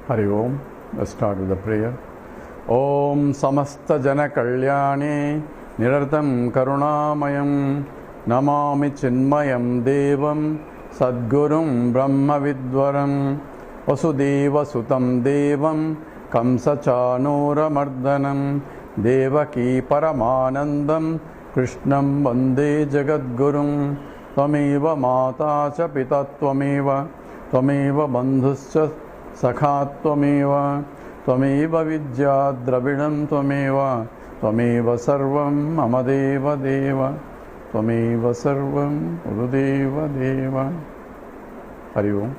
Hari Om. Let's start with the prayer. Om Samasta Jana Kalyane Nirartam Karunamayam Namami Chinmayam Devam Sadgurum Brahma Vidwaram Vasudeva Sutam Devam Kamsa Chanura Mardanam Devaki Paramanandam Krishnam Vande Jagadgurum Tvameva Mata Cha Pita Tvameva Tvameva Bandhuscha Sakha Tvameva Tvameva Vidya Dravidam Tvameva Tvameva Sarvam Amadeva Deva Tvameva Sarvam Urudeva Deva. Hari Om.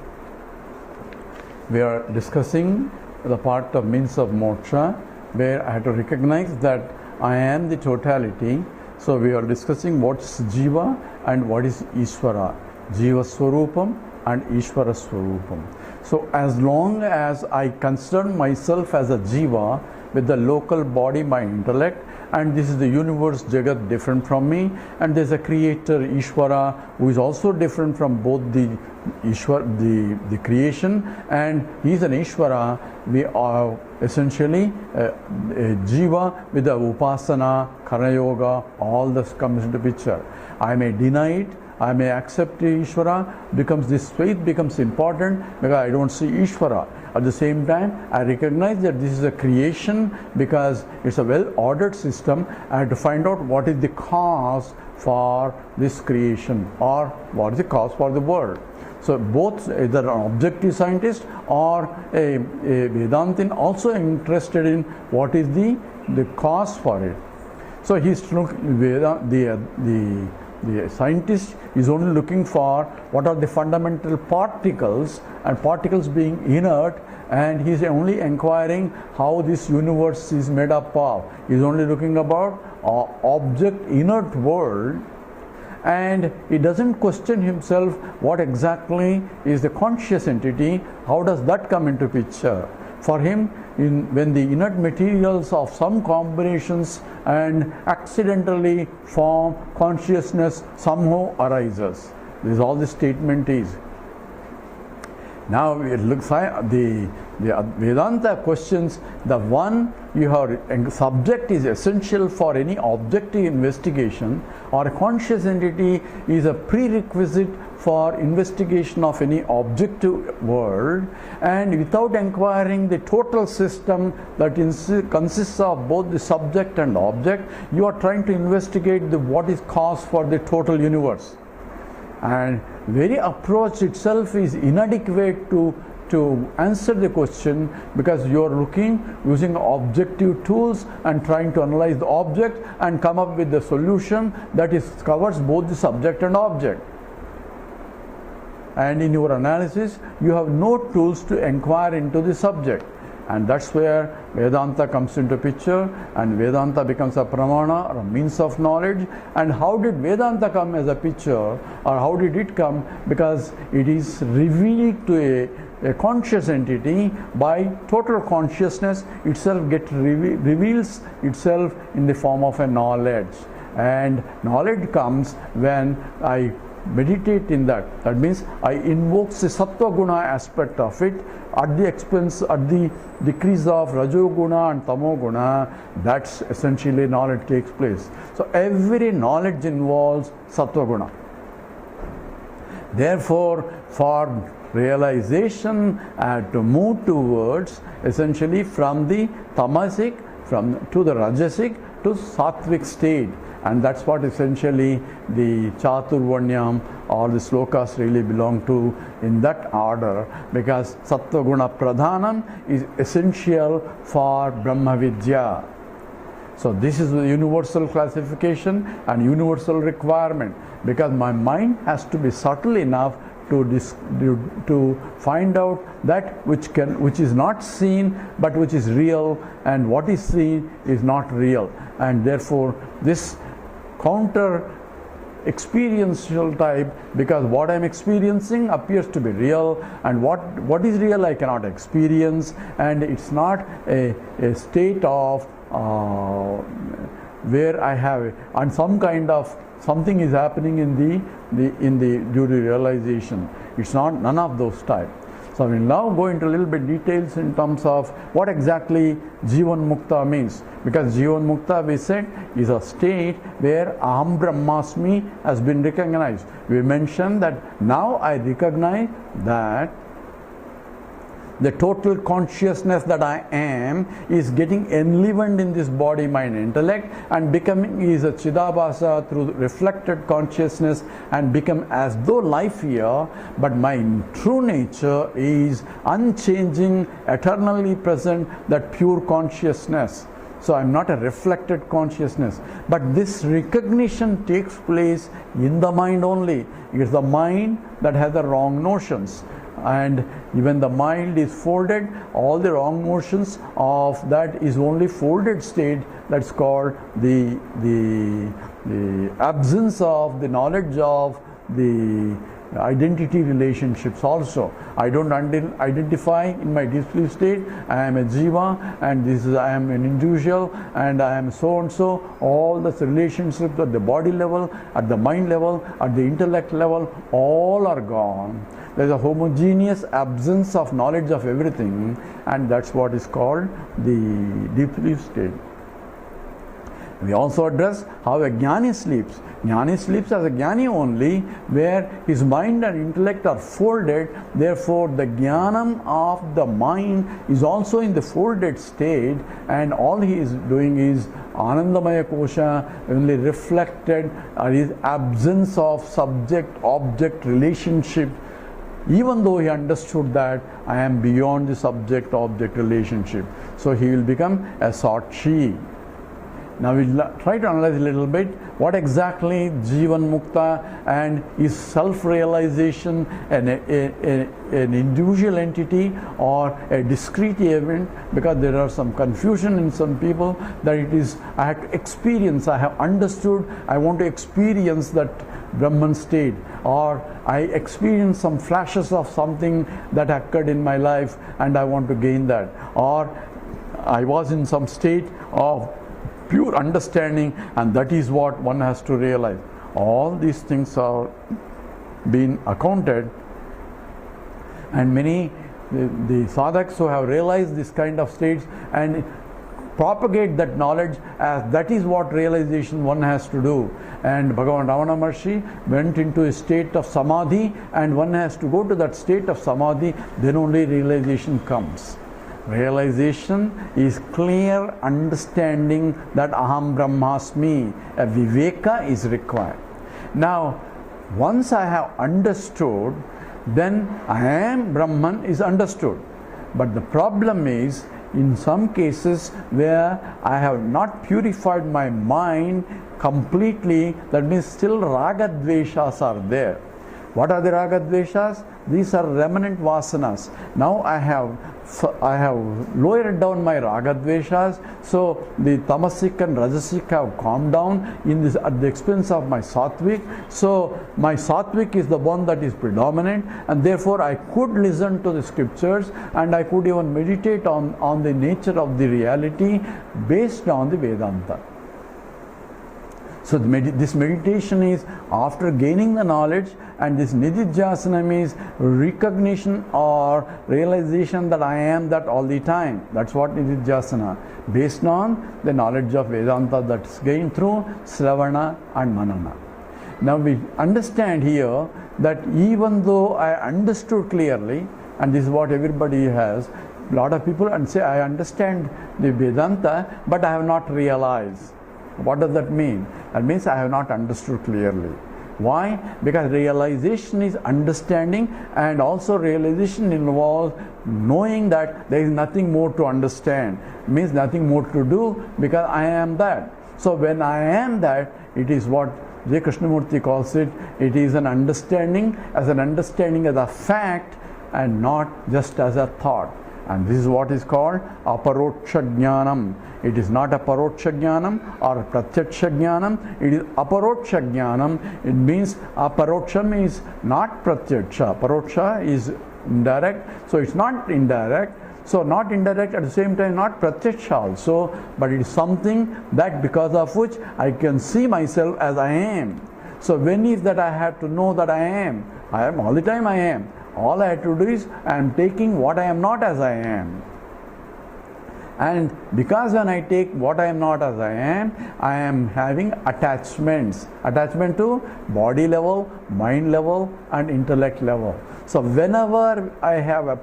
We are discussing the part of means of moksha where I have to recognize that I am the totality. So we are discussing what is Jiva and what is Ishvara. Jiva Swarupam and Ishvara Swarupam. So as long as I consider myself as a Jiva with the local body, my intellect, and this is the universe, Jagat, different from me, and there's a creator, Ishvara, who is also different from both the the creation, and he is an Ishvara. We are essentially a Jiva with the Upasana, Karma Yoga, all this comes into picture. I may deny it, I may accept Ishvara, this faith becomes important because I don't see Ishvara. At the same time, I recognize that this is a creation because it's a well-ordered system. I have to find out what is the cause for this creation or what is the cause for the world. So both either an objective scientist or a Vedantin also interested in what is the cause for it. So he's the scientist is only looking for what are the fundamental particles, and particles being inert, and he's only inquiring how this universe is made up of. He's only looking about object inert world, and he doesn't question himself what exactly is the conscious entity, how does that come into picture. For him, when the inert materials of some combinations and accidentally form, consciousness somehow arises. This is all the statement is. Now it looks like the Vedanta questions the one you have subject is essential for any objective investigation, or a conscious entity is a prerequisite for investigation of any objective world, and without inquiring the total system that consists of both the subject and object, you are trying to investigate what is cause for the total universe. And very approach itself is inadequate to answer the question, because you are looking using objective tools and trying to analyze the object and come up with the solution that covers both the subject and object. And in your analysis, you have no tools to inquire into the subject. And that's where Vedanta comes into picture, and Vedanta becomes a pramana or a means of knowledge. And how did Vedanta come as a picture, or how did it come? Because it is revealed to a conscious entity by total consciousness itself reveals itself in the form of a knowledge. And knowledge comes when I meditate in that. That means I invoke the sattva guna aspect of it at the expense, at the decrease of rajo guna and tamo guna. That's essentially knowledge takes place. So every knowledge involves sattva guna. Therefore, for realization, to move towards essentially from the tamasic to the rajasic to sattvic state. And that's what essentially the Chaturvanyam or the slokas really belong to, in that order, because Sattva Guna Pradhanam is essential for Brahma Vidya. So this is the universal classification and universal requirement, because my mind has to be subtle enough to find out that which is not seen but which is real, and what is seen is not real. And therefore this counter experiential type, because what I am experiencing appears to be real, and what is real I cannot experience, and it's not a state of where I have and some kind of something is happening in the due to realization. It's not none of those type. So we will now go into a little bit details in terms of what exactly Jivan Mukta means. Because Jivan Mukta, we said, is a state where Aham Brahmasmi has been recognized. We mentioned that now I recognize that the total consciousness that I am is getting enlivened in this body, mind, intellect, and becoming is a Chidabhasa through reflected consciousness, and become as though life here, but my true nature is unchanging, eternally present, that pure consciousness. So I'm not a reflected consciousness. But this recognition takes place in the mind only. It's the mind that has the wrong notions. And when the mind is folded, all the wrong notions of that is only folded state. That's called the absence of the knowledge of the identity relationships also. I don't identify in my disbelief state. I am a jiva, and this is I am an individual, and I am so and so. All the relationships at the body level, at the mind level, at the intellect level, all are gone. There is a homogeneous absence of knowledge of everything, and that's what is called the disbelief state. We also address how a jnani sleeps. Jnani sleeps as a jnani only, where his mind and intellect are folded. Therefore, the jnanam of the mind is also in the folded state, and all he is doing is Anandamaya Kosha, only reflected his absence of subject-object relationship. Even though he understood that I am beyond the subject-object relationship. So he will become a Sakshi. Now we'll try to analyze a little bit what exactly Jivan Mukta and is self-realization an individual entity or a discrete event, because there are some confusion in some people that it is I have to experience, I have understood, I want to experience that Brahman state, or I experience some flashes of something that occurred in my life and I want to gain that, or I was in some state of pure understanding, and that is what one has to realize. All these things are being accounted, and many the sadhaks who have realized this kind of states and propagate that knowledge as that is what realization one has to do. And Bhagavan Ramana Maharshi went into a state of samadhi, and one has to go to that state of samadhi, then only realization comes. Realization is clear understanding that Aham Brahmasmi, a Viveka is required. Now, once I have understood, then I am Brahman is understood. But the problem is, in some cases where I have not purified my mind completely, that means still Raga Dveshas are there. What are the Raga Dveshas? These are remnant vasanas. Now I have lowered down my Raga Dveshas, so the Tamasic and Rajasic have calmed down in this at the expense of my Sattvic. So my Sattvic is the one that is predominant, and therefore I could listen to the scriptures, and I could even meditate on the nature of the reality based on the Vedanta. So this meditation is after gaining the knowledge, and this Nididhyasanam is recognition or realization that I am that all the time. That's what Nididhyasana, based on the knowledge of Vedanta that's gained through Sravana and Manana. Now we understand here that even though I understood clearly, and this is what everybody has, a lot of people and say I understand the Vedanta, but I have not realized. What does that mean? That means I have not understood clearly. Why? Because realization is understanding, and also realization involves knowing that there is nothing more to understand. It means nothing more to do, because I am that. So when I am that, it is what J. Krishnamurti calls it, it is an understanding as a fact and not just as a thought. And this is what is called aparoksha jnanam. It is not a paroksha jnanam or pratyaksha jnanam. It is aparoksha jnanam. It means aparoksha means not pratyaksha. Paroksha is indirect, so it's not indirect. So not indirect, at the same time not pratyaksha also, but it is something that because of which I can see myself as I am. So when is that I have to know that I am? I am all the time I am. All I have to do is I am taking what I am not as I am. And because when I take what I am not as I am having attachments. Attachment to body level, mind level and intellect level. So whenever I have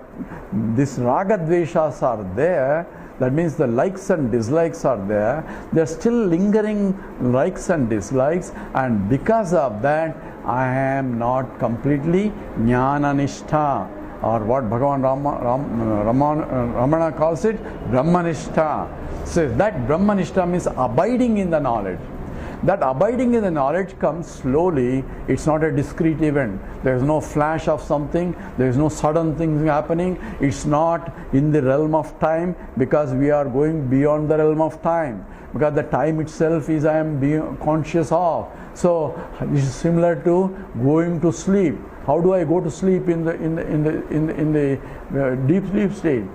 this raga dveshas are there, that means the likes and dislikes are there. They are still lingering likes and dislikes, and because of that I am not completely jnana-nishtha, or what Bhagavan Ramana calls it, Brahmanishta. So that Brahmanishta means abiding in the knowledge. That abiding in the knowledge comes slowly. It's not a discrete event. There is no flash of something. There is no sudden things happening. It's not in the realm of time, because we are going beyond the realm of time. Because the time itself is I am being conscious of. So this is similar to going to sleep. How do I go to sleep in the deep sleep state?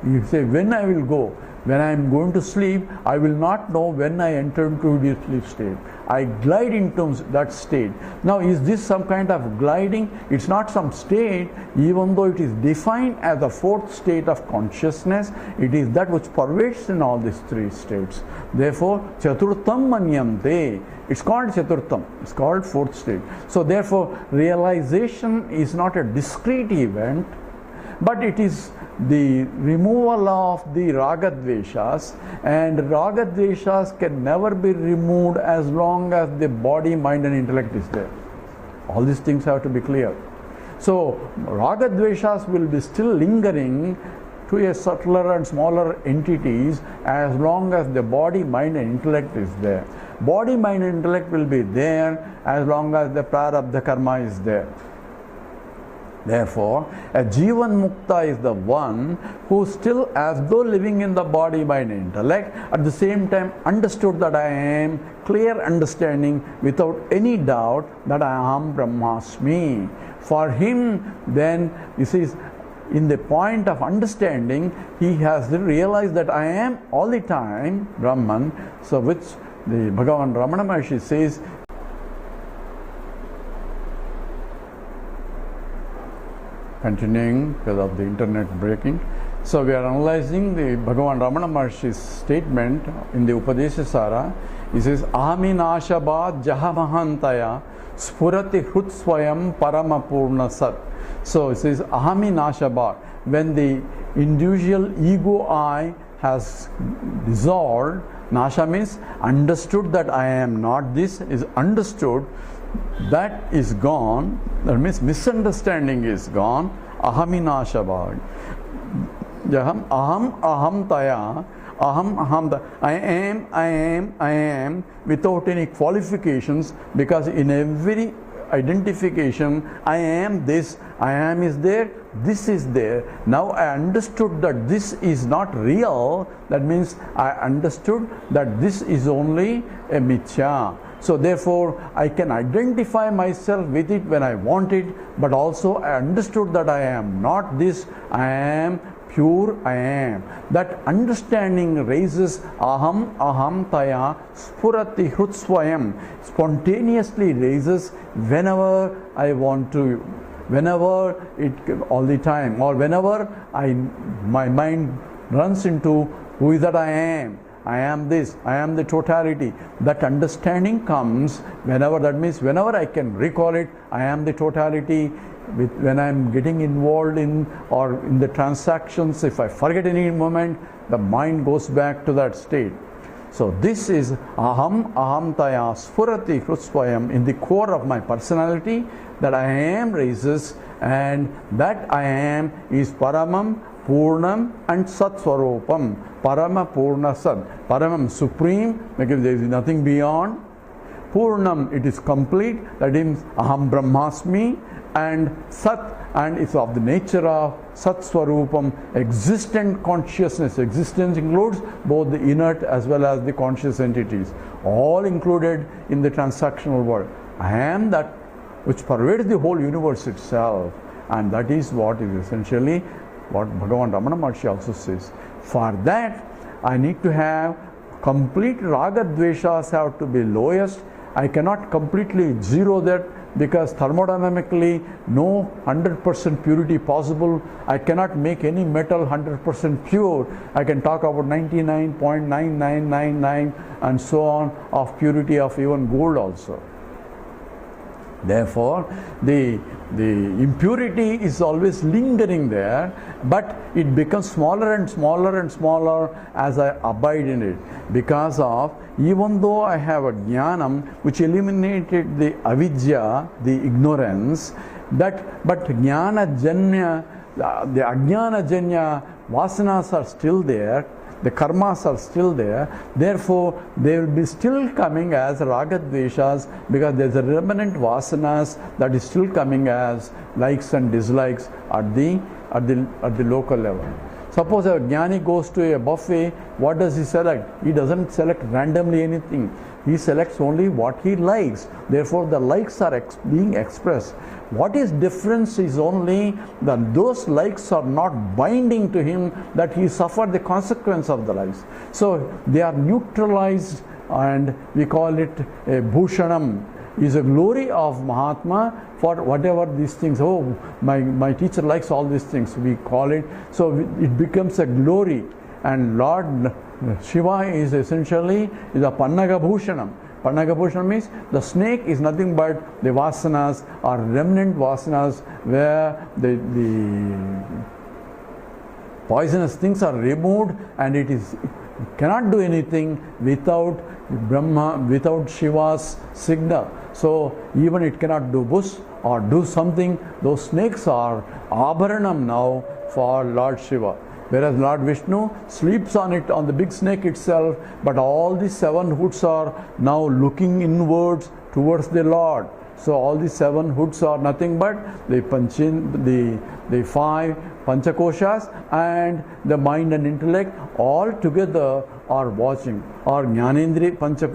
You say, when I will go? When I am going to sleep, I will not know when I enter into deep sleep state. I glide into that state. Now, is this some kind of gliding? It's not some state, even though it is defined as the fourth state of consciousness. It is that which pervades in all these three states. Therefore, Chaturtham Manyante. It's called Chaturtham. It's called fourth state. So, therefore, realization is not a discrete event, but it is the removal of the ragadveshas, and ragadveshas can never be removed as long as the body, mind and intellect is there. All these things have to be clear. So ragadveshas will be still lingering to a subtler and smaller entities as long as the body, mind and intellect is there. Body, mind and intellect will be there as long as the prarabdha karma is there. Therefore, a Jivan Mukta is the one who still, as though living in the body, mind and intellect, at the same time understood that I am, clear understanding without any doubt that I am Brahmasmi. For him, then, you see, in the point of understanding, he has realized that I am all the time Brahman. So which the Bhagavan Ramana Maharshi says, continuing because of the internet breaking. So we are analyzing the Bhagavan Ramana Maharshi's statement in the Upadesasara. He says, Ahami Nashabad Jahamahantaya Spurati Hrutswayam Paramapurna Sat. So it says, Ahami Nashabad. When the individual ego I has dissolved, Nasha means understood that I am not this, is understood, that is gone. That means misunderstanding is gone. Ahami Nashabad. Aham taya. I am without any qualifications, because in every identification I am this, I am is there, this is there. Now I understood that this is not real. That means I understood that this is only a mithya. So therefore I can identify myself with it when I want it, but also I understood that I am not this, I am pure I am. That understanding raises aham taya spurati hrutswayam, spontaneously raises whenever I want to, whenever it, all the time, or whenever my mind runs into who is that I am. I am this, I am the totality. That understanding comes whenever, that means whenever I can recall it, I am the totality. When I am getting involved in or in the transactions, if I forget any moment, the mind goes back to that state. So this is aham taya spurati hrutsvayam, in the core of my personality, that I am raises, and that I am is paramam, Purnam and Satswarupam. Parama Purna Sat. Paramam supreme, because there is nothing beyond. Purnam, it is complete, that means Aham Brahmasmi, and Sat, and it's of the nature of Satswarupam, existent consciousness. Existence includes both the inert as well as the conscious entities, all included in the transactional world. I am that which pervades the whole universe itself, and that is what is essentially what Bhagavan Ramana Maharshi also says. For that, I need to have complete raga dveshas have to be lowest. I cannot completely zero that. because thermodynamically no 100% purity possible. I cannot make any metal 100% pure. I can talk about 99.9999 and so on of purity of even gold also. Therefore, the impurity is always lingering there, but it becomes smaller and smaller and smaller as I abide in it. Because of, even though I have a jnanam which eliminated the avidya, the ignorance, but jnana janya, the ajnana janya vasanas are still there. The karmas are still there, therefore they will be still coming as ragadveshas, because there is a remnant vasanas that is still coming as likes and dislikes at the local level. Suppose a jnani goes to a buffet, what does he select? He doesn't select randomly anything. He selects only what he likes. Therefore, the likes are being expressed. What is difference is only that those likes are not binding to him, that he suffered the consequence of the likes. So they are neutralized, and we call it a bhushanam. Is a glory of Mahatma for whatever these things. Oh, my teacher likes all these things, we call it. So it becomes a glory. And Lord Shiva is essentially a Pannaga Bhushanam. Pannaga Bhushanam means the snake is nothing but the vasanas or remnant vasanas, where the poisonous things are removed, and it cannot do anything without Brahma, without Shiva's signal. So even it cannot do bush or do something. Those snakes are abharanam now for Lord Shiva. Whereas Lord Vishnu sleeps on it, on the big snake itself, but all the 7 hoods are now looking inwards towards the Lord. So all the 7 hoods are nothing but the 5 panchakoshas and the mind and intellect all together are watching, or jnanendriya, pancha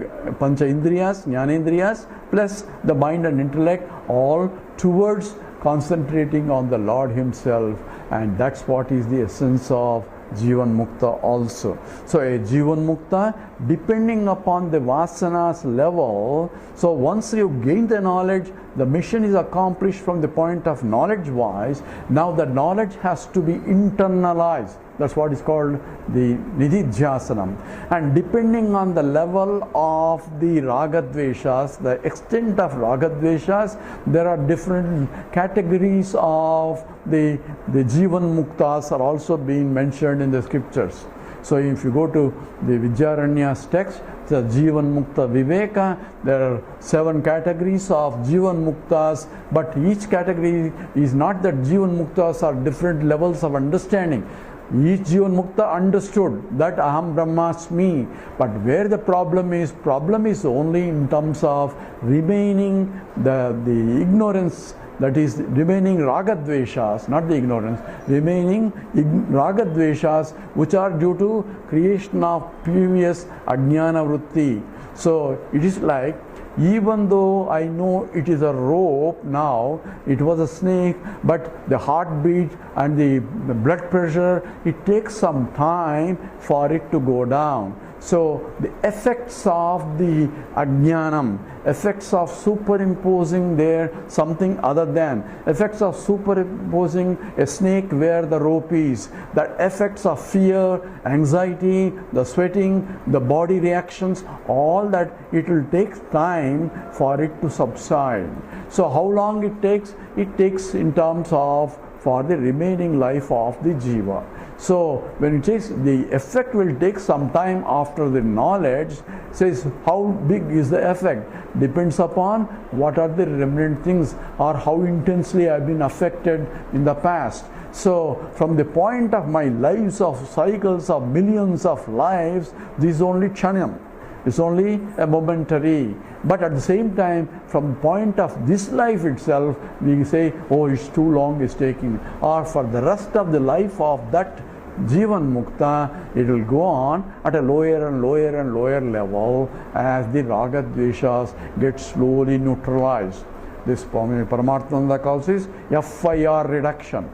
indriyas, jnanendriyas plus the mind and intellect, all towards concentrating on the Lord Himself. And that's what is the essence of Jivan Mukta also. So a Jivan Mukta, depending upon the vasanas level, so once you gain the knowledge, the mission is accomplished from the point of knowledge wise. Now the knowledge has to be internalized. That's what is called the nididhyasanam. And depending on the level of the ragadveshas, the extent of ragadveshas, there are different categories of the Jivan Muktas are also being mentioned in the scriptures. So if you go to the Vidyaranya's text, the Jivan Mukta Viveka, there are 7 categories of Jivan Muktas, but each category is not that Jivan Muktas are different levels of understanding. Each Jivan Mukta understood that Aham Brahmasmi, but where the problem is only in terms of remaining the ignorance, that is remaining ragadveshas, not the ignorance, remaining ragadveshas which are due to creation of previous ajnana vritti. So it is like, even though I know it is a rope now, it was a snake, but the heartbeat and the blood pressure, it takes some time for it to go down. So the effects of the ajnanam, effects of superimposing there something other than, effects of superimposing a snake where the rope is, the effects of fear, anxiety, the sweating, the body reactions, all that, it will take time for it to subside. So how long it takes? It takes in terms of for the remaining life of the jiva. So when it takes, the effect will take some time after the knowledge. Says how big is the effect? Depends upon what are the remnant things, or how intensely I have been affected in the past. So from the point of my lives of cycles of millions of lives, this is only chanam. It's only a momentary. But at the same time, from the point of this life itself, we say, oh, it's too long, it's taking. Or for the rest of the life of that Jivan Mukta, it will go on at a lower and lower and lower level as the Raga Dveshas get slowly neutralized. This Paramahansa calls this FIR reduction.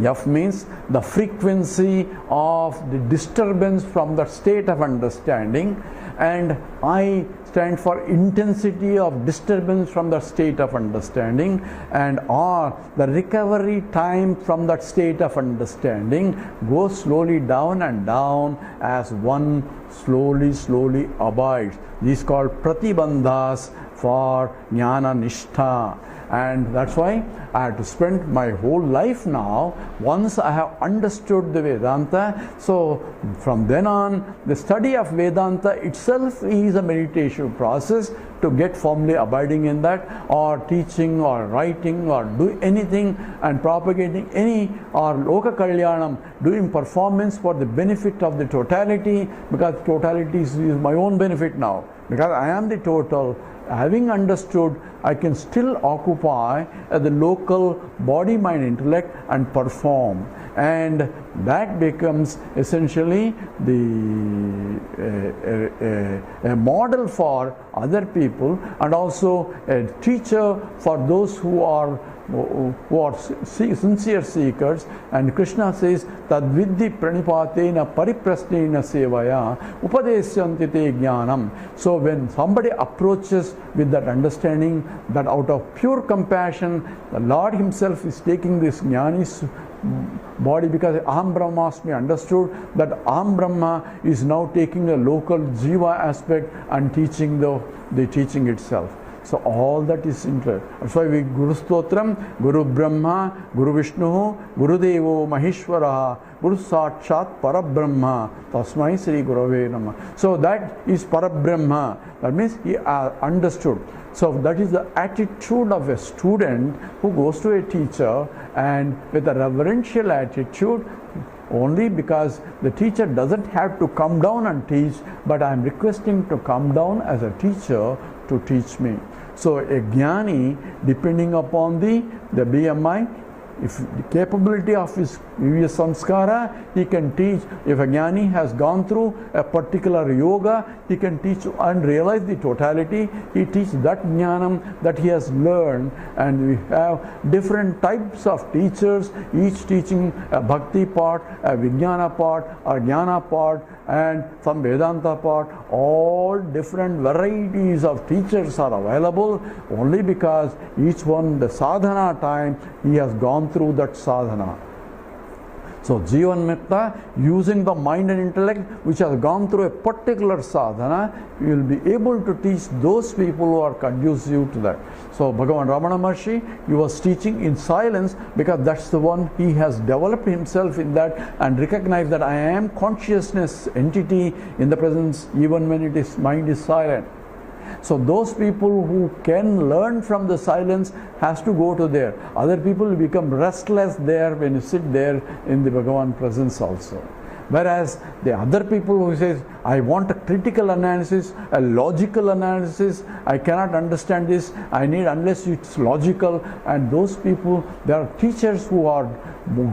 F means the frequency of the disturbance from the state of understanding, and I stand for intensity of disturbance from the state of understanding, and R, the recovery time from that state of understanding goes slowly down and down as one slowly abides. These called pratibandhas for jnana nishtha. And that's why I have to spend my whole life now, once I have understood the Vedanta. So from then on, the study of Vedanta itself is a meditative process to get firmly abiding in that, or teaching or writing or do anything and propagating any, or loka kalyanam, doing performance for the benefit of the totality, because totality is my own benefit now, because I am the total. Having understood, I can still occupy the local body, mind, intellect and perform, and that becomes essentially a model for other people, and also a teacher for those who are sincere seekers. And Krishna says that vidhi pranipatena pariprasnena sevaya upadesyanti te jnanam. So when somebody approaches with that understanding, that out of pure compassion, the Lord himself is taking this jnani's body, because Aham Brahmasmi understood that Aham Brahma is now taking a local jiva aspect and teaching the teaching itself. So all that is interesting. That's why we Guru Stotram, Guru Brahma, Guru Vishnu, Guru Devo Maheshwara, Guru Sakshat Parabrahma, Tasmai Sri Gurave Namah. So that is Parabrahma. That means he understood. So that is the attitude of a student who goes to a teacher, and with a reverential attitude, only because the teacher doesn't have to come down and teach, but I am requesting to come down as a teacher to teach me. So a jnani, depending upon the BMI, if the capability of his previous samskara, he can teach. If a jnani has gone through a particular yoga, he can teach and realize the totality. He teaches that jnanam that he has learned, and we have different types of teachers, each teaching a bhakti part, a vijnana part, a jnana part, and some Vedanta part. All different varieties of teachers are available, only because each one, the sadhana time, he has gone through that sadhana. So Jivan Mukta, using the mind and intellect which has gone through a particular sadhana, you will be able to teach those people who are conducive to that. So Bhagavan Ramana Maharshi, he was teaching in silence, because that's the one he has developed himself in that, and recognized that I am consciousness entity in the presence even when it is mind is silent. So those people who can learn from the silence has to go to there. Other people will become restless there when you sit there in the Bhagavan presence also. Whereas the other people who says, I want a critical analysis, a logical analysis, I cannot understand this, I need unless it's logical, and those people, there are teachers who are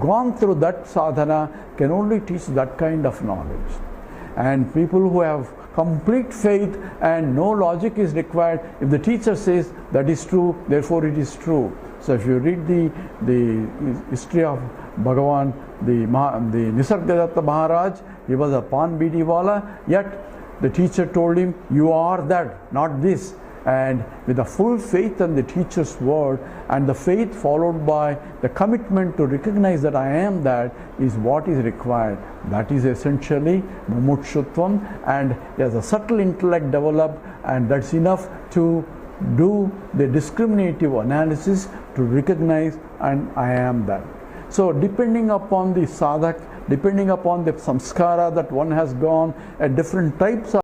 gone through that sadhana can only teach that kind of knowledge. And people who have complete faith and no logic is required, if the teacher says that is true, therefore it is true. So if you read the history of Bhagavan, the Nisargadatta Maharaj, he was a pan bidi wala, yet the teacher told him, you are that, not this. And with the full faith in the teacher's word, and the faith followed by the commitment to recognize that I am that, is what is required. That is essentially mumutshutvam, and as a subtle intellect developed, and that's enough to do the discriminative analysis to recognize and I am that. So depending upon the sadhak, depending upon the samskara that one has gone, at different types of